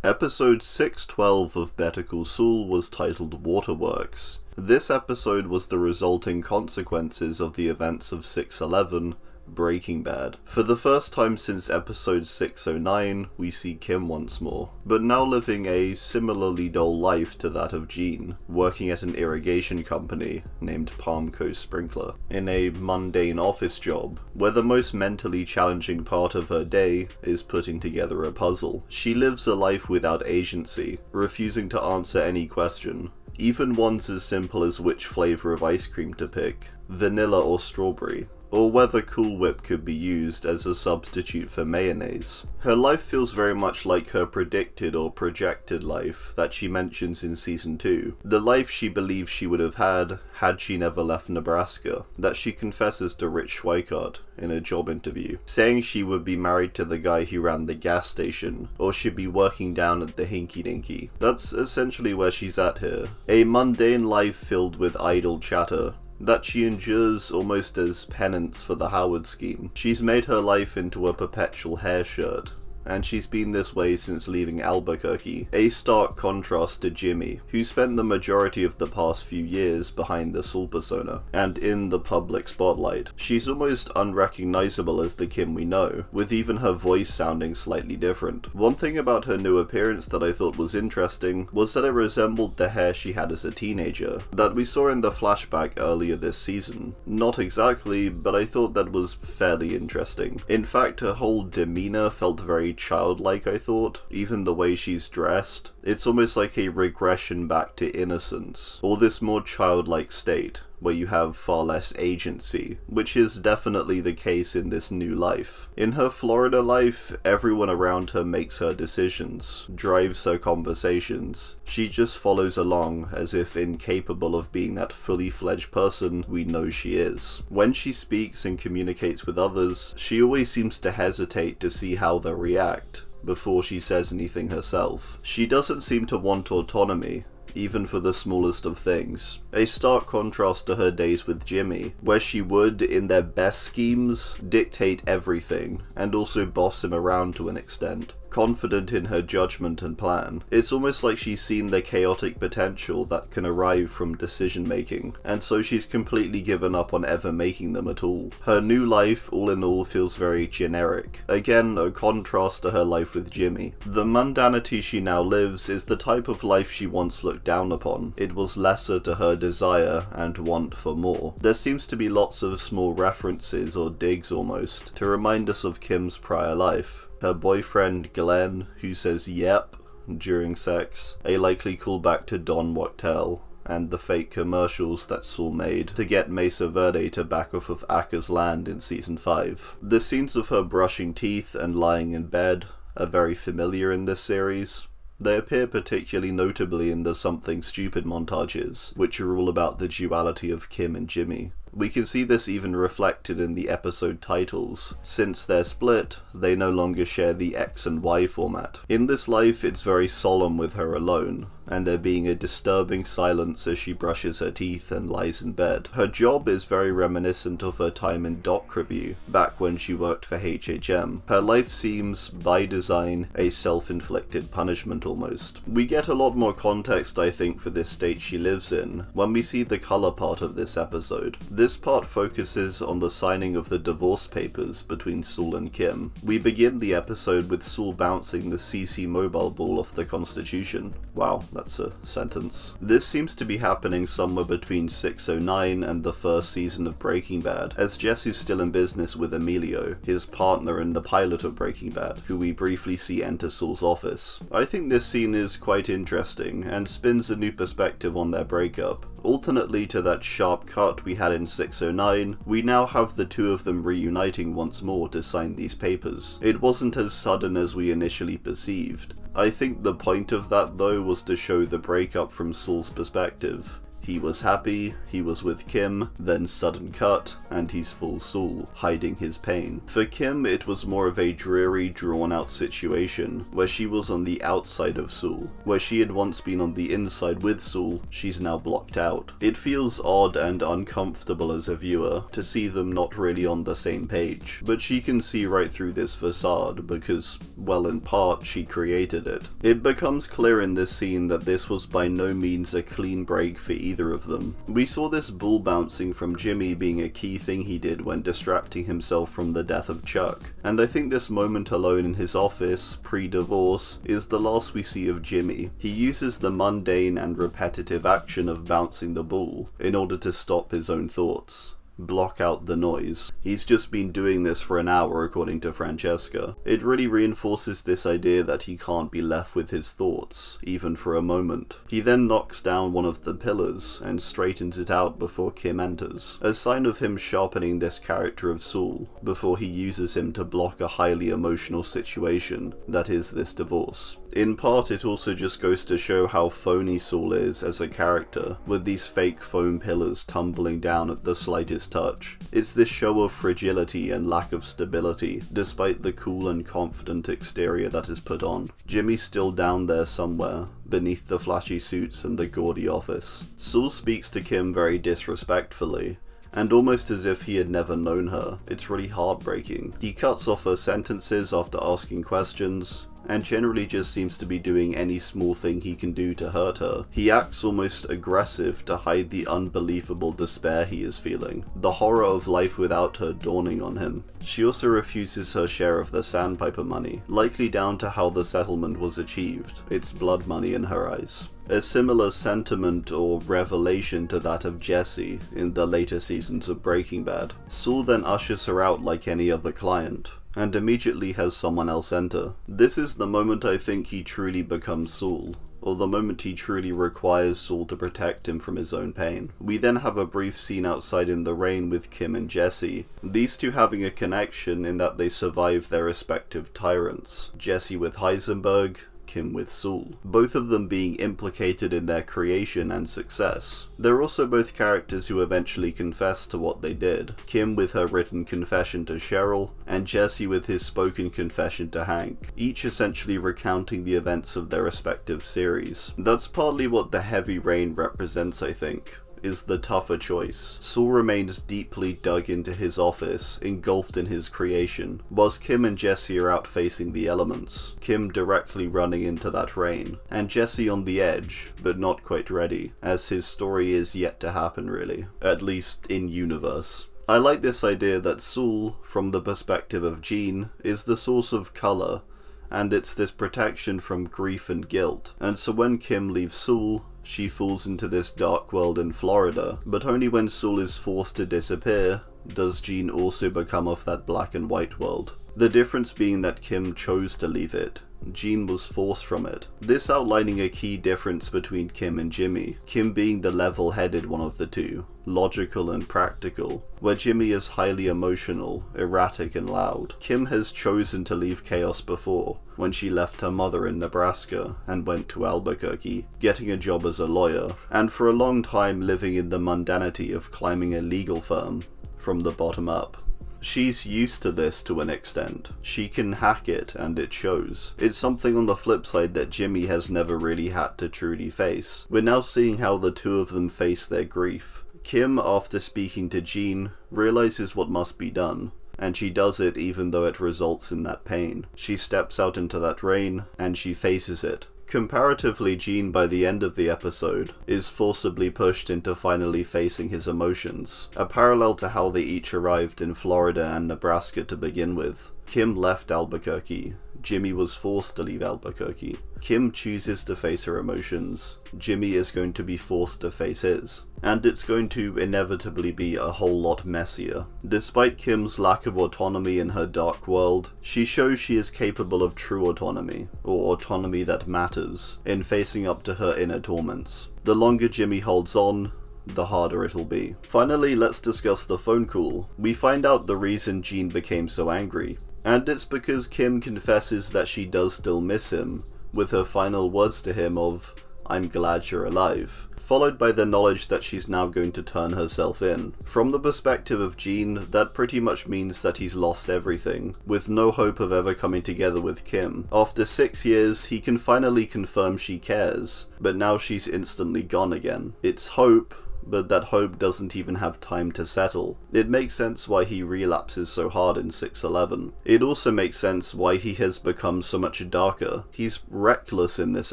Episode 612 of Better Call Saul was titled Waterworks. This episode was the resulting consequences of the events of 611, Breaking Bad. For the first time since episode 609, we see Kim once more, but now living a similarly dull life to that of Gene, working at an irrigation company named Palmco Sprinkler, in a mundane office job, where the most mentally challenging part of her day is putting together a puzzle. She lives a life without agency, refusing to answer any question, even ones as simple as which flavour of ice cream to pick, vanilla or strawberry, or whether Cool Whip could be used as a substitute for mayonnaise. Her life feels very much like her predicted or projected life that she mentions in Season 2, the life she believes she would have had she never left Nebraska, that she confesses to Rich Schweikart in a job interview, saying she would be married to the guy who ran the gas station, or she'd be working down at the Hinky Dinky. That's essentially where she's at here. A mundane life filled with idle chatter that she endures almost as penance for the Howard scheme. She's made her life into a perpetual hair shirt, and she's been this way since leaving Albuquerque, a stark contrast to Jimmy, who spent the majority of the past few years behind the Saul persona, and in the public spotlight. She's almost unrecognizable as the Kim we know, with even her voice sounding slightly different. One thing about her new appearance that I thought was interesting was that it resembled the hair she had as a teenager, that we saw in the flashback earlier this season. Not exactly, but I thought that was fairly interesting. In fact, her whole demeanor felt very childlike, I thought. Even the way she's dressed. It's almost like a regression back to innocence, or this more childlike state, where you have far less agency, which is definitely the case in this new life. In her Florida life, everyone around her makes her decisions, drives her conversations. She just follows along as if incapable of being that fully fledged person we know she is. When she speaks and communicates with others, she always seems to hesitate to see how they'll react before she says anything herself. She doesn't seem to want autonomy, even for the smallest of things. A stark contrast to her days with Jimmy, where she would, in their best schemes, dictate everything, and also boss him around to an extent. Confident in her judgment and plan. It's almost like she's seen the chaotic potential that can arrive from decision making, and so she's completely given up on ever making them at all. Her new life, all in all, feels very generic. Again, a contrast to her life with Jimmy. The mundanity she now lives is the type of life she once looked down upon. It was lesser to her desire and want for more. There seems to be lots of small references or digs almost, to remind us of Kim's prior life. Her boyfriend Glenn, who says yep during sex, a likely callback to Don Wachtel, and the fake commercials that Saul made to get Mesa Verde to back off of Acker's land in Season 5. The scenes of her brushing teeth and lying in bed are very familiar in this series. They appear particularly notably in the Something Stupid montages, which are all about the duality of Kim and Jimmy. We can see this even reflected in the episode titles. Since they're split, they no longer share the X and Y format. In this life, it's very solemn with her alone, and there being a disturbing silence as she brushes her teeth and lies in bed. Her job is very reminiscent of her time in Doc Review, back when she worked for HHM. Her life seems, by design, a self-inflicted punishment almost. We get a lot more context, I think, for this state she lives in when we see the colour part of this episode. This part focuses on the signing of the divorce papers between Saul and Kim. We begin the episode with Saul bouncing the CC mobile ball off the Constitution. Wow, that's a sentence. This seems to be happening somewhere between 609 and the first season of Breaking Bad, as Jesse's still in business with Emilio, his partner in the pilot of Breaking Bad, who we briefly see enter Saul's office. I think this scene is quite interesting, and spins a new perspective on their breakup. Alternately to that sharp cut we had in 609, we now have the two of them reuniting once more to sign these papers. It wasn't as sudden as we initially perceived. I think the point of that though was to show the breakup from Saul's perspective. He was happy, he was with Kim, then sudden cut, and he's full Saul, hiding his pain. For Kim, it was more of a dreary, drawn-out situation, where she was on the outside of Saul. Where she had once been on the inside with Saul, she's now blocked out. It feels odd and uncomfortable as a viewer to see them not really on the same page, but she can see right through this facade because, well, in part, she created it. It becomes clear in this scene that this was by no means a clean break for either of them. We saw this bull bouncing from Jimmy being a key thing he did when distracting himself from the death of Chuck, and I think this moment alone in his office, pre-divorce, is the last we see of Jimmy. He uses the mundane and repetitive action of bouncing the ball in order to stop his own thoughts. Block out the noise. He's just been doing this for an hour according to Francesca. It really reinforces this idea that he can't be left with his thoughts, even for a moment. He then knocks down one of the pillars and straightens it out before Kim enters, a sign of him sharpening this character of Saul before he uses him to block a highly emotional situation that is this divorce. In part, it also just goes to show how phony Saul is as a character, with these fake foam pillars tumbling down at the slightest touch. It's this show of fragility and lack of stability, despite the cool and confident exterior that is put on. Jimmy's still down there somewhere, beneath the flashy suits and the gaudy office. Saul speaks to Kim very disrespectfully, and almost as if he had never known her. It's really heartbreaking. He cuts off her sentences after asking questions, and generally just seems to be doing any small thing he can do to hurt her. He acts almost aggressive to hide the unbelievable despair he is feeling, the horror of life without her dawning on him. She also refuses her share of the sandpiper money, likely down to how the settlement was achieved. It's blood money in her eyes. A similar sentiment or revelation to that of Jesse in the later seasons of Breaking Bad. Saul then ushers her out like any other client, and immediately has someone else enter. This is the moment I think he truly becomes Saul, or the moment he truly requires Saul to protect him from his own pain. We then have a brief scene outside in the rain with Kim and Jesse, these two having a connection in that they survive their respective tyrants, Jesse with Heisenberg, Kim with Saul, both of them being implicated in their creation and success. They're also both characters who eventually confess to what they did, Kim with her written confession to Cheryl, and Jesse with his spoken confession to Hank, each essentially recounting the events of their respective series. That's partly what the heavy rain represents, I think, is the tougher choice. Saul remains deeply dug into his office, engulfed in his creation, whilst Kim and Jesse are out facing the elements, Kim directly running into that rain, and Jesse on the edge, but not quite ready, as his story is yet to happen really, at least in universe. I like this idea that Saul, from the perspective of Gene, is the source of colour, and it's this protection from grief and guilt, and so when Kim leaves Saul, she falls into this dark world in Florida, but only when Saul is forced to disappear does Gene also become of that black and white world. The difference being that Kim chose to leave it, Gene was forced from it. This outlining a key difference between Kim and Jimmy, Kim being the level-headed one of the two, logical and practical, where Jimmy is highly emotional, erratic and loud. Kim has chosen to leave chaos before, when she left her mother in Nebraska and went to Albuquerque, getting a job as a lawyer, and for a long time living in the mundanity of climbing a legal firm from the bottom up. She's used to this to an extent. She can hack it, and it shows. It's something on the flip side that Jimmy has never really had to truly face. We're now seeing how the two of them face their grief. Kim, after speaking to Gene, realizes what must be done, and she does it even though it results in that pain. She steps out into that rain, and she faces it. Comparatively, Gene, by the end of the episode, is forcibly pushed into finally facing his emotions, a parallel to how they each arrived in Florida and Nebraska to begin with. Kim left Albuquerque. Jimmy was forced to leave Albuquerque. Kim chooses to face her emotions. Jimmy is going to be forced to face his. And it's going to inevitably be a whole lot messier. Despite Kim's lack of autonomy in her dark world, she shows she is capable of true autonomy, or autonomy that matters, in facing up to her inner torments. The longer Jimmy holds on, the harder it'll be. Finally, let's discuss the phone call. We find out the reason Gene became so angry, and it's because Kim confesses that she does still miss him, with her final words to him of, "I'm glad you're alive," followed by the knowledge that she's now going to turn herself in. From the perspective of Gene, that pretty much means that he's lost everything, with no hope of ever coming together with Kim. After 6 years, he can finally confirm she cares, but now she's instantly gone again. It's hope, but that hope doesn't even have time to settle. It makes sense why he relapses so hard in 6-11. It also makes sense why he has become so much darker. He's reckless in this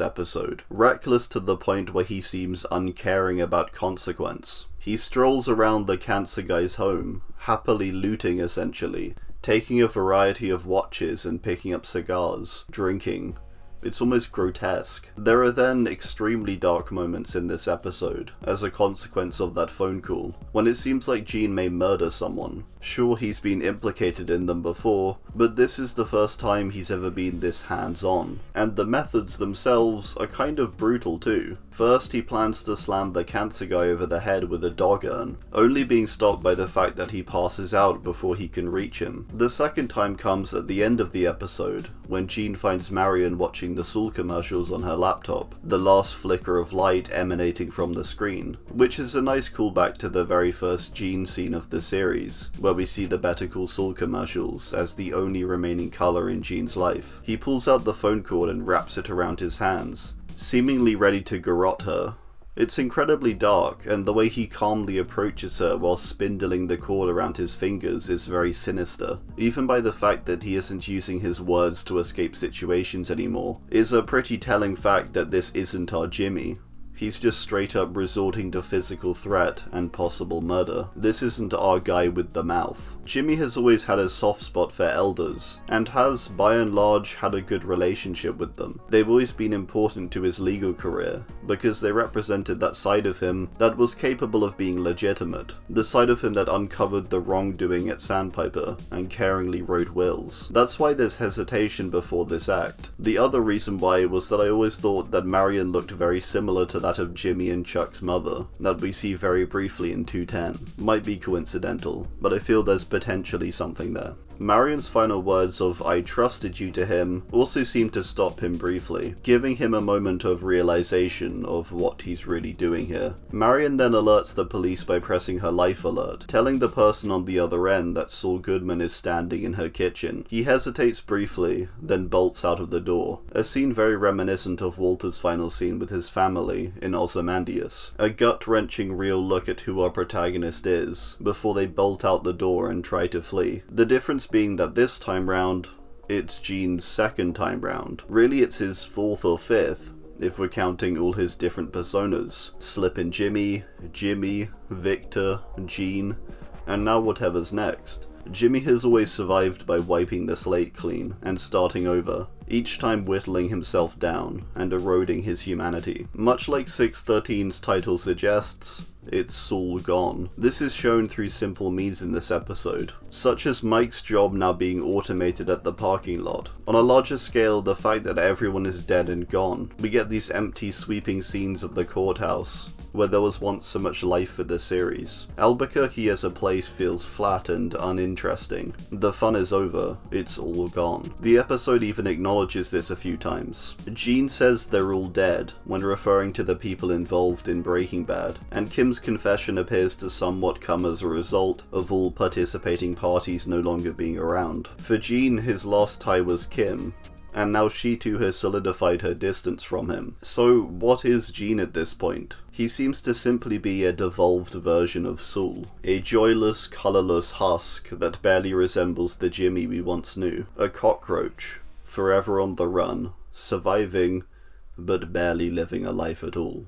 episode. Reckless to the point where he seems uncaring about consequence. He strolls around the cancer guy's home, happily looting essentially, taking a variety of watches and picking up cigars, drinking. It's almost grotesque. There are then extremely dark moments in this episode, as a consequence of that phone call, when it seems like Gene may murder someone. Sure, he's been implicated in them before, but this is the first time he's ever been this hands-on. And the methods themselves are kind of brutal too. First, he plans to slam the cancer guy over the head with a dog urn, only being stopped by the fact that he passes out before he can reach him. The second time comes at the end of the episode, when Gene finds Marion watching the Saul commercials on her laptop, the last flicker of light emanating from the screen, which is a nice callback to the very first Gene scene of the series, where we see the Better Call Saul commercials as the only remaining colour in Gene's life. He pulls out the phone cord and wraps it around his hands, seemingly ready to garrote her. It's incredibly dark, and the way he calmly approaches her while spindling the cord around his fingers is very sinister. Even by the fact that he isn't using his words to escape situations anymore, is a pretty telling fact that this isn't our Jimmy. He's just straight up resorting to physical threat and possible murder. This isn't our guy with the mouth. Jimmy has always had a soft spot for elders, and has, by and large, had a good relationship with them. They've always been important to his legal career, because they represented that side of him that was capable of being legitimate. The side of him that uncovered the wrongdoing at Sandpiper, and caringly wrote wills. That's why there's hesitation before this act. The other reason why was that I always thought that Marion looked very similar to that of Jimmy and Chuck's mother, that we see very briefly in 210. Might be coincidental, but I feel there's potentially something there. Marion's final words of "I trusted you" to him also seem to stop him briefly, giving him a moment of realization of what he's really doing here. Marion then alerts the police by pressing her life alert, telling the person on the other end that Saul Goodman is standing in her kitchen. He hesitates briefly, then bolts out of the door, a scene very reminiscent of Walter's final scene with his family in Ozymandias. A gut-wrenching real look at who our protagonist is, before they bolt out the door and try to flee. The difference being that this time round, it's Gene's second time round. Really, it's his fourth or fifth, if we're counting all his different personas. Slippin' Jimmy, Victor, Gene, and now whatever's next. Jimmy has always survived by wiping the slate clean and starting over, each time whittling himself down and eroding his humanity. Much like 613's title suggests, it's Saul gone. This is shown through simple means in this episode, such as Mike's job now being automated at the parking lot. On a larger scale, the fact that everyone is dead and gone. We get these empty, sweeping scenes of the courthouse, where there was once so much life for the series. Albuquerque as a place feels flat and uninteresting. The fun is over, it's all gone. The episode even acknowledges this a few times. Gene says they're all dead when referring to the people involved in Breaking Bad, and Kim's confession appears to somewhat come as a result of all participating parties no longer being around. For Gene, his last tie was Kim, and now she too has solidified her distance from him. So what is Gene at this point? He seems to simply be a devolved version of Saul, a joyless, colourless husk that barely resembles the Jimmy we once knew. A cockroach, forever on the run, surviving, but barely living a life at all.